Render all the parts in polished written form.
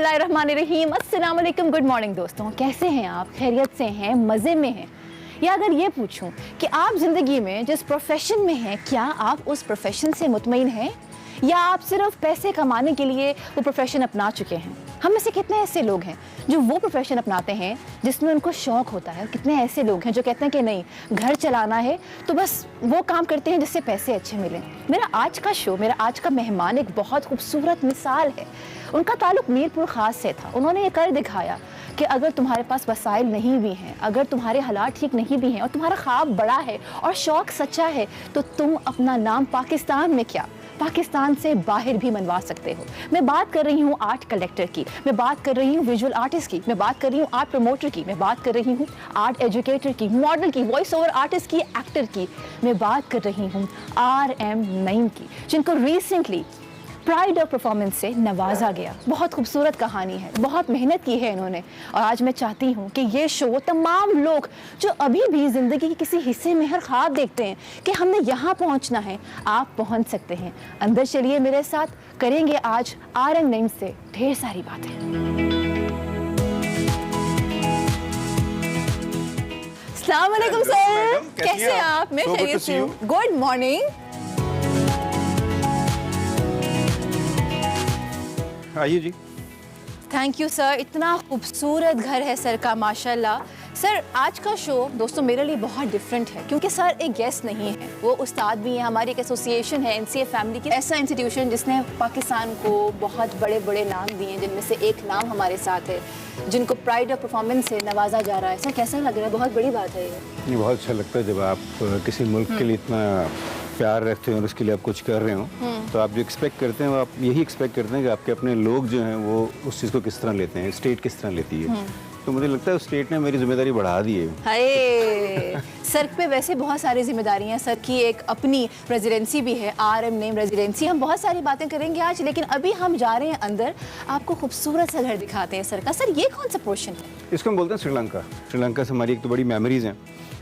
बिस्मिल्लाहिर्रहमानिर्रहीम, अस्सलाम वालेकुम, गुड मॉर्निंग दोस्तों। कैसे हैं आप? खैरियत से हैं? मज़े में हैं? या अगर ये पूछूं कि आप ज़िंदगी में जिस प्रोफेशन में हैं, क्या आप उस प्रोफेशन से मुतमईन हैं या आप सिर्फ पैसे कमाने के लिए वो प्रोफेशन अपना चुके हैं? हम में से कितने ऐसे लोग हैं जो वो प्रोफेशन अपनाते हैं जिसमें उनको शौक़ होता है? कितने ऐसे लोग हैं जो कहते हैं कि नहीं, घर चलाना है तो बस वो काम करते हैं जिससे पैसे अच्छे मिलें। मेरा आज का मेहमान एक बहुत खूबसूरत मिसाल है। उनका ताल्लुक मीरपुर ख़ास से था। उन्होंने ये कर दिखाया कि अगर तुम्हारे पास वसाइल नहीं भी हैं, अगर तुम्हारे हालात ठीक नहीं भी हैं और तुम्हारा ख्वाब बड़ा है और शौक़ सच्चा है, तो तुम अपना नाम पाकिस्तान में क्या, पाकिस्तान से बाहर भी मनवा सकते हो। मैं बात कर रही हूँ आर्ट कलेक्टर की, मैं बात कर रही हूँ विजुअल आर्टिस्ट की, मैं बात कर रही हूँ आर्ट प्रमोटर की, मैं बात कर रही हूँ आर्ट एजुकेटर की, मॉडल की, वॉइस ओवर आर्टिस्ट की, एक्टर की। मैं बात कर रही हूँ RM नईम की, जिनको रिसेंटली प्राइड ऑफ परफॉर्मेंस से नवाजा गया। बहुत खूबसूरत कहानी है, बहुत मेहनत की है इन्होंने। और आज मैं चाहती हूँ कि ये शो तमाम लोग जो अभी भी ज़िंदगी के किसी हिस्से में हर ख्वाब देखते हैं कि हमने यहाँ पहुँचना है, आप पहुँच सकते हैं। अंदर चलिए मेरे साथ, करेंगे आज RM नईम से ढेर सारी बातें। अस्सलाम वालेकुम सर, कैसे हैं आप? मैं खैरियत से हूँ। Good morning. आइए जी। Thank you sir. इतना खूबसूरत घर है सर का, माशाल्लाह। सर आज का शो दोस्तों मेरे लिए बहुत डिफरेंट है क्योंकि सर एक गेस्ट नहीं है, वो उस्ताद भी हैं। हमारी एक एसोसिएशन है NCA फैमिली की, ऐसा इंस्टीट्यूशन जिसने पाकिस्तान को बहुत बड़े बड़े नाम दिए हैं, जिनमें से एक नाम हमारे साथ है, जिनको प्राइड ऑफ परफॉर्मेंस से नवाजा जा रहा है। सर कैसा लग रहा है? बहुत बड़ी बात है ये। बहुत अच्छा लगता है जब आप किसी मुल्क के लिए इतना प्यार रखते हैं और उसके लिए आप कुछ कर रहे हो, तो आप जो एक्सपेक्ट करते हैं वो आप यही एक्सपेक्ट करते हैं कि आपके अपने लोग जो हैं वो उस चीज़ को किस तरह लेते हैं, स्टेट किस तरह लेती है। तो मुझे लगता है उस स्टेट ने मेरी जिम्मेदारी बढ़ा दी है। हाय सर पे वैसे बहुत सारी जिम्मेदारियां हैं। सर की एक अपनी रेजिडेंसी भी है, RM नईम रेजिडेंसी। हम बहुत सारी बातें करेंगे आज, लेकिन अभी हम जा रहे हैं अंदर, आपको खूबसूरत सा घर दिखाते हैं सर का। सर ये कौन सा पोर्शन है? इसको हम बोलते हैं श्रीलंका। श्रीलंका से हमारी एक तो बड़ी मेमोरीज हैं।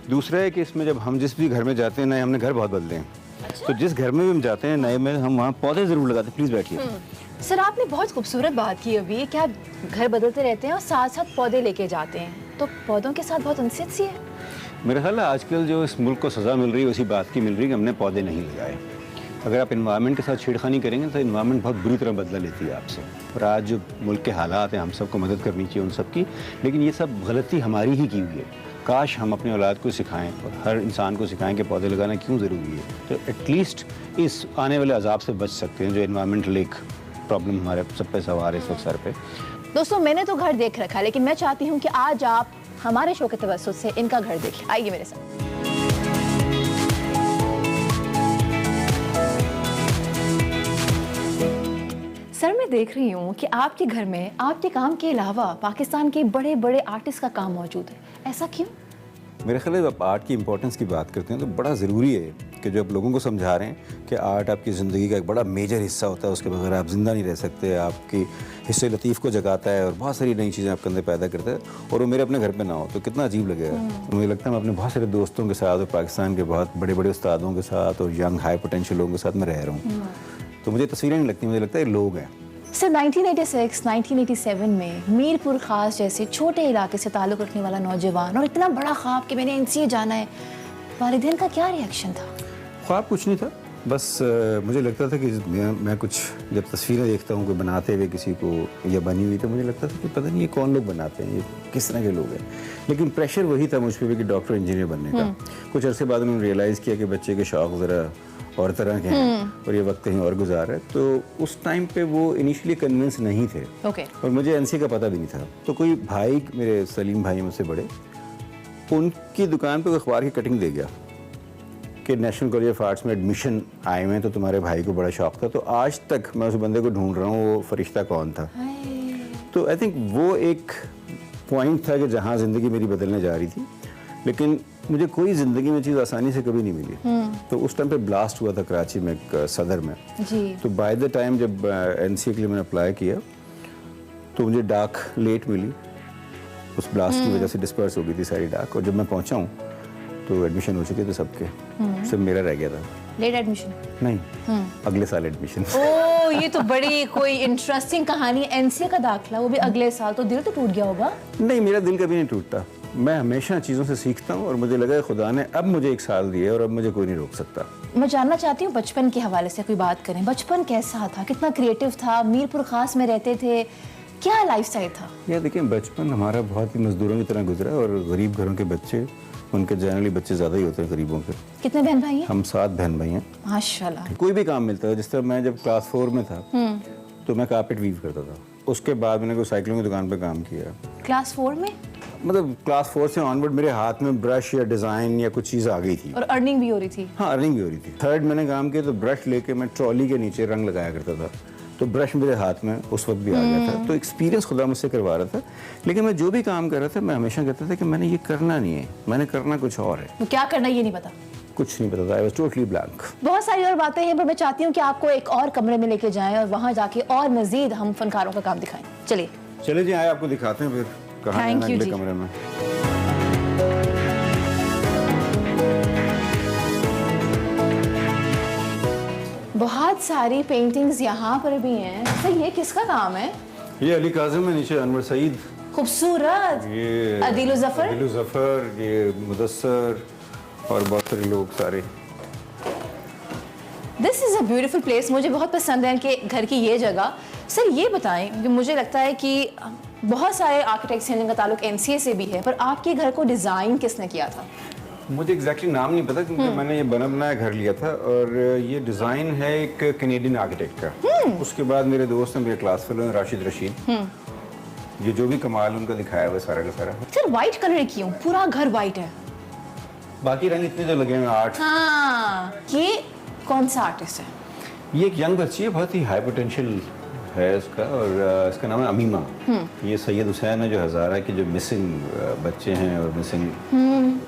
दूसरा है कि इसमें जब हम जिस भी घर में जाते हैं, नए हमने घर बहुत बदले हैं। अच्छा? तो जिस घर में भी हम जाते हैं नए में, हम वहाँ पौधे ज़रूर लगाते हैं। प्लीज़ बैठिए। सर आपने बहुत खूबसूरत बात की अभी कि आप घर बदलते रहते हैं और साथ साथ पौधे लेके जाते हैं, तो पौधों के साथ बहुत अनसियत सी है। मेरा ख्याल है आजकल जो इस मुल्क को सज़ा मिल रही है उसी बात की मिल रही है कि हमने पौधे नहीं लगाए। अगर आप इन्वायरमेंट के साथ छेड़खानी करेंगे तो इन्वायरमेंट बहुत बुरी तरह बदला लेती है आपसे। और आज जो मुल्क के हालात हैं, हम सबको मदद करनी चाहिए उन सब की, लेकिन ये सब गलती हमारी ही की हुई है। काश हम अपने औलाद को सिखाएं और हर इंसान को सिखाएं कि पौधे लगाना क्यों ज़रूरी है, तो एटलीस्ट इस आने वाले अजाब से बच सकते हैं जो इन्वायरमेंटल एक प्रॉब्लम हमारे सब पे सवार है इस वक्त सर पे। दोस्तों मैंने तो घर देख रखा है, लेकिन मैं चाहती हूँ कि आज आप हमारे शो के तवज्जुह से इनका घर देखिए। आइए मेरे साथ। सर मैं देख रही हूँ कि आपके घर में आपके काम के अलावा पाकिस्तान के बड़े बड़े आर्टिस्ट का काम मौजूद है। ऐसा क्यों? मेरे ख्याल है जब आर्ट की इंपॉर्टेंस की बात करते हैं तो बड़ा ज़रूरी है कि जो आप लोगों को समझा रहे हैं कि आर्ट आपकी ज़िंदगी का एक बड़ा मेजर हिस्सा होता है, उसके बगैर आप ज़िंदा नहीं रह सकते। आपकी हिस्से लतीफ़ को जगाता है और बहुत सारी नई चीज़ें आपके अंदर पैदा करता है, और वो मेरे अपने घर पे ना हो तो कितना अजीब लगेगा। मुझे लगता है मैं अपने बहुत सारे दोस्तों के साथ और पाकिस्तान के बहुत बड़े बड़े उस्तादों के साथ और यंग हाई पोटेंशियल लोगों के साथ मैं रह रहा हूँ, तो मुझे तस्वीरें नहीं लगती, मुझे लगता है लोग हैं। सर 1986, 1987 में मीरपुर ख़ास जैसे छोटे इलाके से ताल्लुक़ रखने वाला नौजवान और इतना बड़ा ख्वाब कि मैंने NCA जाना है, वालिदैन का क्या रिएक्शन था? ख्वाब कुछ नहीं था, बस मुझे लगता था कि मैं कुछ जब तस्वीरें देखता हूँ कोई बनाते हुए किसी को या बनी हुई, तो मुझे लगता था कि पता नहीं ये कौन लोग बनाते हैं, ये किस तरह के लोग हैं। लेकिन प्रेशर वही था मुझ पर भी कि डॉक्टर इंजीनियर बनने का। कुछ अरसे बाद उन्होंने रियलाइज़ किया कि बच्चे के शौक़ ज़रा और तरह के हैं और ये वक्त कहीं और गुजार है, तो उस टाइम पे वो इनिशियली कन्विंस नहीं थे। और मुझे NCA का पता भी नहीं था। तो कोई भाई, मेरे सलीम भाई मुझसे बड़े, उनकी दुकान पे अखबार की कटिंग दे गया कि नेशनल कॉलेज ऑफ आर्ट्स में एडमिशन आए हुए हैं, तो तुम्हारे भाई को बड़ा शौक था। तो आज तक मैं उस बंदे को ढूंढ रहा हूँ, वो फरिश्ता कौन था। तो आई थिंक वो एक पॉइंट था कि जहाँ ज़िंदगी मेरी बदलने जा रही थी, लेकिन मुझे कोई ज़िंदगी में चीज़ आसानी से कभी नहीं मिली। तो उस टाइम पे ब्लास्ट हुआ था कराची में, एक सदर में जी। तो बाय द टाइम जब NCA के लिए मैंने अप्लाई किया तो मुझे डाक लेट मिली, उस ब्लास्ट की वजह से डिस्पर्स हो गई थी सारी डाक। और जब मैं पहुंचा हूँ तो एडमिशन हो चुके थे सबके, सिर्फ मेरा रह गया था। Late admission? नहीं, अगले साल एडमिशन। ये तो बड़ी कोई इंटरेस्टिंग कहानी। एनसीए का दाखिला, वो भी अगले साल, तो दिल तो टूट गया होगा? नहीं, मेरा दिल कभी नहीं टूटता। मैं हमेशा चीज़ों से सीखता हूँ और मुझे लगा खुदा ने अब मुझे 1 साल दिया और अब मुझे कोई नहीं रोक सकता। मैं जानना चाहती हूँ बचपन के हवाले से कोई बात करें। बचपन कैसा था, कितना क्रिएटिव था, मीरपुर खास में रहते थे, क्या लाइफस्टाइल था? यार देखिए, बचपन हमारा बहुत ही मजदूरों की तरह गुजरा और गरीब घरों के बच्चे, उनके जनरली बच्चे ज़्यादा ही होते हैं गरीबों के। कितने बहन भाई हैं? हम 7 बहन भाई हैं। माशाल्लाह। कोई भी काम मिलता है, जिस तरह मैं जब क्लास 4 में था तो मैं कारपेट वीव करता था। उसके बाद मैंने कोई साइकिलों की दुकान पे काम किया। क्लास 4 में? मतलब क्लास 4 से ऑनवर्ड मेरे हाथ में ब्रश या डिज़ाइन या कुछ चीज़ आ गई थी। और अर्निंग भी हो रही थी? हाँ, अर्निंग भी हो रही थी। 3rd मैंने काम किया तो ब्रश लेके मैं ट्रॉली के नीचे रंग लगाया करता था, तो ब्रश मेरे हाथ में उस वक्त भी आ गया था। तो एक्सपीरियंस खुदा मुझसे करवा रहा था। लेकिन मैं जो भी काम कर रहा था मैं हमेशा कहता था कि मैंने ये करना नहीं है, मैंने करना कुछ और है। वो क्या करना ये नहीं पता? कुछ नहीं पता था, आई वाज टोटली ब्लैंक। बहुत सारी और बातें हैं, पर मैं चाहती हूँ कि आपको एक और कमरे में लेके जाएं और वहाँ जाके और मजीद हम फनकारों का काम दिखाएं। चलिए चले जी, आए आपको दिखाते हैं फिर कहाँ Thank जाना you अगले जी। कमरे में। बहुत सारी पेंटिंग्स यहाँ पर भी हैं। सर ये किसका काम है? ये अली काज़िम है, नीचे अनवर सईद, खूबसूरत। ये अदील जफर, अदील जफर, ये मुदस्सर और बहुत सारे लोग सारे। This is a beautiful place. मुझे बहुत पसंद है इनके घर की ये जगह। सर ये बताएं कि मुझे लगता है कि बहुत सारे आर्किटेक्ट्स हैं जिनका ताल्लुक एनसीए से भी है, पर आपके घर को डिज़ाइन किसने किया था? मुझे एग्जैक्टली नाम नहीं पता क्योंकि मैंने ये बना बनाया घर लिया था और ये डिज़ाइन है एक कैनेडियन आर्किटेक्ट का। उसके बाद मेरे दोस्त हैं, मेरे क्लास फेलो हैं, राशिद रशीद। ये जो भी कमाल उनका दिखाया हुआ सारा का सारा। सर वाइट कलर क्यों? पूरा घर वाइट है। बाकी रंग इतने जो लगे हैं, 8। हाँ, ये कौन सा आर्टिस्ट है? ये एक यंग बच्ची है, बहुत ही हाई पोटेंशियल है इसका, और इसका नाम है अमीमा। ये सैयद हुसैन है जो हज़ारा के जो मिसिंग बच्चे हैं और मिसिंग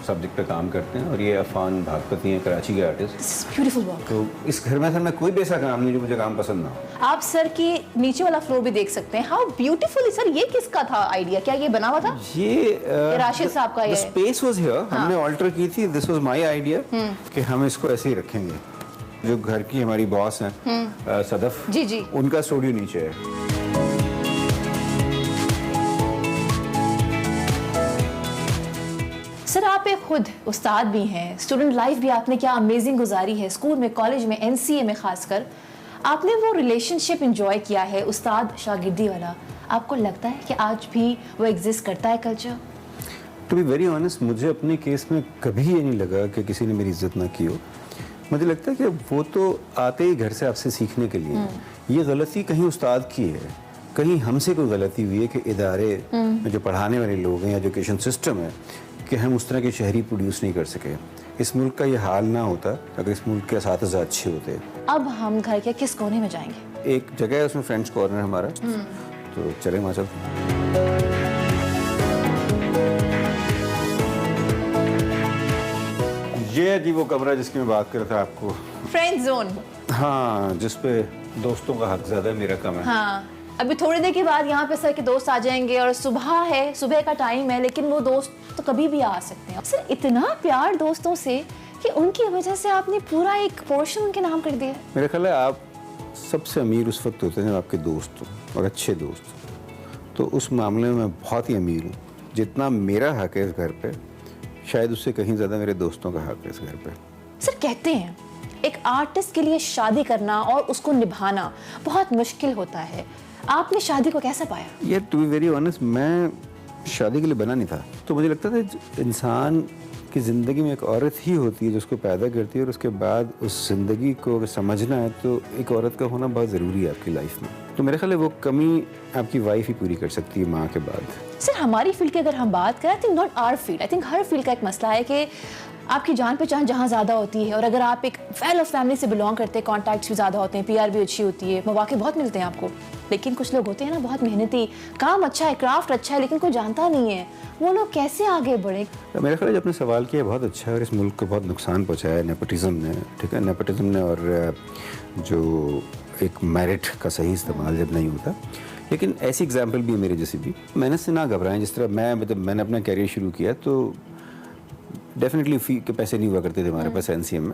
सब्जेक्ट पे काम करते हैं, और ये अफान भागपति हैं, कराची के आर्टिस्ट। Beautiful work. तो इस घर में सर मैं कोई भी ऐसा काम नहीं जो मुझे काम पसंद ना हो। आप सर की नीचे वाला फ्लोर भी देख सकते हैं। How beautiful. सर ये किसका था आइडिया? क्या ये बना हुआ था? ये राशिद साहब का ये। स्पेस वाज हियर, हमने ऑल्टर की थी। दिस वाज माय आइडिया कि हम इसको ऐसे ही रखेंगे। जो घर की हमारी बॉस हैं सदफ जी जी, उनका स्टूडियो नीचे है। सर आप एक खुद उस्ताद भी हैं, स्टूडेंट लाइफ भी आपने क्या अमेजिंग गुजारी है, स्कूल में, कॉलेज में, एनसीए में खासकर आपने वो रिलेशनशिप एंजॉय किया है उस्ताद शागिर्दी वाला। आपको लगता है कि आज भी वो एग्जिस्ट करता है culture? To be very honest, मुझे अपने केस में कभी ये नहीं लगा कि किसी ने मेरी इज्जत ना की हो। मुझे लगता है कि वो तो आते ही घर से आपसे सीखने के लिए। ये गलती कहीं उस्ताद की है, कहीं हमसे कोई गलती हुई है कि इदारे में जो पढ़ाने वाले लोग हैं, एजुकेशन सिस्टम है, कि हम उस तरह के शहरी प्रोड्यूस नहीं कर सके। इस मुल्क का ये हाल ना होता अगर इस मुल्क के असातिज़ा अच्छे होते। अब हम घर के किस कोने में जाएंगे? एक जगह है उसमें फ्रेंड्स कॉर्नर हमारा, तो चले वहाँ चलते। ये जी वो कमरा जिसकी मैं बात कर रहा था आपको। Friend zone. हाँ, जिस पे दोस्तों का हक ज़्यादा है, मेरा कम है। हाँ, अभी थोड़ी देर के बाद यहाँ पे सर के दोस्त आ जाएंगे और सुबह है, सुबह का टाइम है, लेकिन वो दोस्त तो कभी भी आ सकते हैं। सर इतना प्यार दोस्तों से कि उनकी वजह से आपने पूरा एक पोर्शन उनके नाम कर दिया। मेरा ख्याल है आप सबसे अमीर उस वक्त होते हैं जब आपके दोस्त हों और अच्छे दोस्त हों। तो उस मामले में मैं बहुत ही अमीर हूँ। जितना मेरा हक है इस घर पे, शायद उससे कहीं ज़्यादा मेरे दोस्तों का हक है इस घर पे। सर कहते हैं एक आर्टिस्ट के लिए शादी करना और उसको निभाना बहुत मुश्किल होता है। आपने शादी को कैसा पाया? ये टू बी वेरी ऑनेस्ट, मैं शादी के लिए बना नहीं था। तो मुझे लगता था इंसान की ज़िंदगी में एक औरत ही होती है जो उसको पैदा करती है, और उसके बाद उस ज़िंदगी को अगर समझना है तो एक औरत का होना बहुत ज़रूरी है आपकी लाइफ में। तो मेरे ख्याल है वो कमी आपकी वाइफ ही पूरी कर सकती है माँ के बाद। सर हमारी फील्ड की अगर हम बात करें, I think not our field, I think हर फील्ड का एक मसला है कि आपकी जान पहचान जहाँ ज़्यादा होती है, और अगर आप एक वेल ऑफ फैमिली से बिलोंग करते हैं, कॉन्टैक्ट्स भी ज़्यादा होते हैं, पीआर भी अच्छी होती है, मौके बहुत मिलते हैं आपको। लेकिन कुछ लोग होते हैं ना बहुत मेहनती, काम अच्छा है, क्राफ्ट अच्छा है, लेकिन कोई जानता नहीं है, वो लोग कैसे आगे बढ़े? मेरा ख्याल है जो आपने सवाल किया बहुत अच्छा है, और इस मुल्क को बहुत नुकसान पहुँचाया है नेपोटिज्म ने। ठीक है, नेपोटिज्म ने, और जो एक मेरिट का सही इस्तेमाल जब नहीं होता। लेकिन ऐसी एग्जाम्पल भी है मेरे जैसे भी। मेहनत से ना घबराएं। जिस तरह मैंने अपना कैरियर शुरू किया तो डेफिनेटली फ़ी के पैसे नहीं हुआ करते थे हमारे पास एनसीएम में।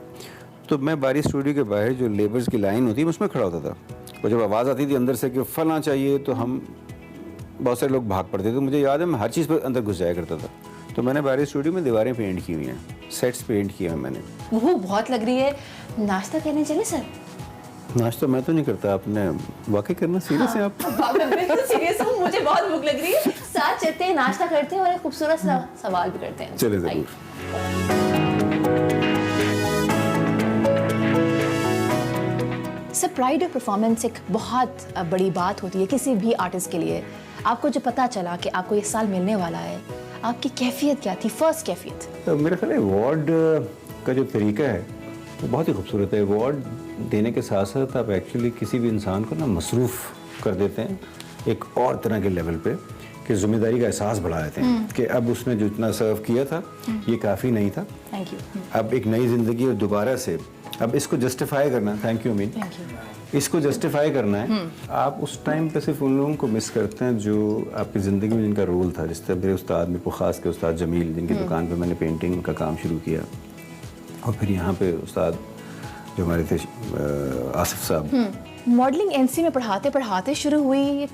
तो मैं बारी स्टूडियो के बाहर जो लेबर्स की लाइन होती है उसमें खड़ा होता था, और जब आवाज़ आती थी अंदर से कि फलां चाहिए तो हम बहुत सारे लोग भाग पड़ते थे। तो मुझे याद है मैं हर चीज़ पर अंदर घुस जाया करता था। तो मैंने बारी स्टूडियो में दीवारें पेंट की हुई हैं, सेट्स पेंट किए हैं मैंने। वो बहुत लग रही है। नाश्ता करने चले सर? नाश्ता मैं तो नहीं करता, आपने वाकई करना सीरियस है आप? मैं बिल्कुल सीरियस हूँ, मुझे बहुत भूख लग रही है। साथ चलते हैं, नाश्ता करते हैं और एक खूबसूरत सा सवाल भी करते हैं। चले ज़रूर। सर, प्राइड ऑफ परफॉर्मेंस एक बहुत बड़ी बात होती है किसी भी आर्टिस्ट के लिए। आपको जब पता चला कि आपको ये साल मिलने वाला है, आपकी कैफियत क्या थी, फर्स्ट कैफियत? तो मेरा ख्याल है अवार्ड का जो तरीका है वो बहुत ही खूबसूरत है। अवार्ड देने के साथ साथ आप एक्चुअली किसी भी इंसान को ना मसरूफ़ कर देते हैं एक और तरह के लेवल पे, कि जिम्मेदारी का एहसास बढ़ा देते हैं कि अब उसने जो इतना सर्व किया था ये काफ़ी नहीं था। Thank you. अब एक नई ज़िंदगी और दोबारा से अब इसको जस्टिफाई करना, थैंक यू अमीन, इसको जस्टिफाई करना है। आप उस टाइम पे सिर्फ उन लोगों को मिस करते हैं जो आपकी ज़िंदगी में जिनका रोल था। जिस तरह मेरे उस्ताद, मेरे को ख़ास के उस्ताद जमील, जिनकी दुकान पे मैंने पेंटिंग का काम शुरू किया, और फिर यहाँ पे उस्ताद जो हमारे थे आसिफ साहब। मॉडलिंग एनसी में पढ़ाते पढ़ाते शुरू हुई,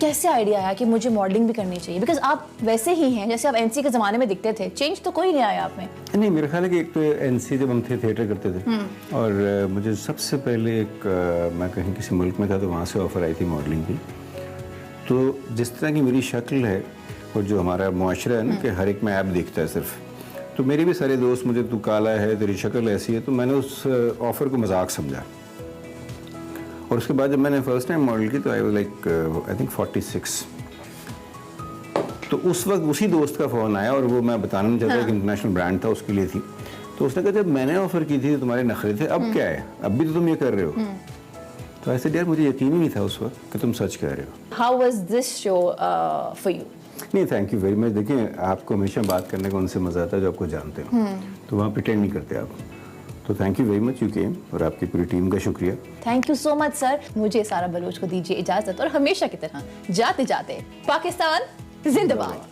कैसे आइडिया आया कि मुझे मॉडलिंग भी करनी चाहिए? बिकॉज आप वैसे ही हैं जैसे आप एनसी के ज़माने में दिखते थे, चेंज तो कोई नहीं आया आप में। नहीं, मेरा ख्याल है कि एक तो एनसी जब हम थे थिएटर करते थे, और मुझे सबसे पहले एक मैं कहीं किसी मुल्क में था तो वहाँ से ऑफ़र आई थी मॉडलिंग की। तो जिस तरह की मेरी शक्ल है और जो हमारा मुआशरा है ना कि हर एक में ऐप देखता है सिर्फ, तो मेरे भी सारे दोस्त मुझे तू काला है, तेरी शक्ल ऐसी है, तो मैंने उस ऑफ़र को मजाक समझा। और उसके बाद जब मैंने फर्स्ट टाइम मॉडल की तो I was like I think 46। तो उस वक्त उसी दोस्त का फ़ोन आया, और वो मैं बताना नहीं चाहता, एक इंटरनेशनल ब्रांड था, उसके लिए थी। तो उसने कहा जब मैंने ऑफ़र की थी तो तुम्हारे नखरे थे, अब क्या है, अब भी तो तुम ये कर रहे हो। तो ऐसे यार मुझे यकीन ही नहीं था उस वक्त कि तुम सच कह रहे हो। How was this show for you? नहीं, थैंक यू वेरी मच। देखिए, आपको हमेशा बात करने का उनसे मज़ा आता है जो आपको जानते हो, तो वहाँ प्रिटेंड नहीं करते आप। तो thank you very much, you came, और आपकी पूरी टीम का शुक्रिया। Thank you so much sir. मुझे सारा बलोच को दीजिए इजाज़त, और हमेशा की तरह जाते जाते पाकिस्तान जिंदाबाद।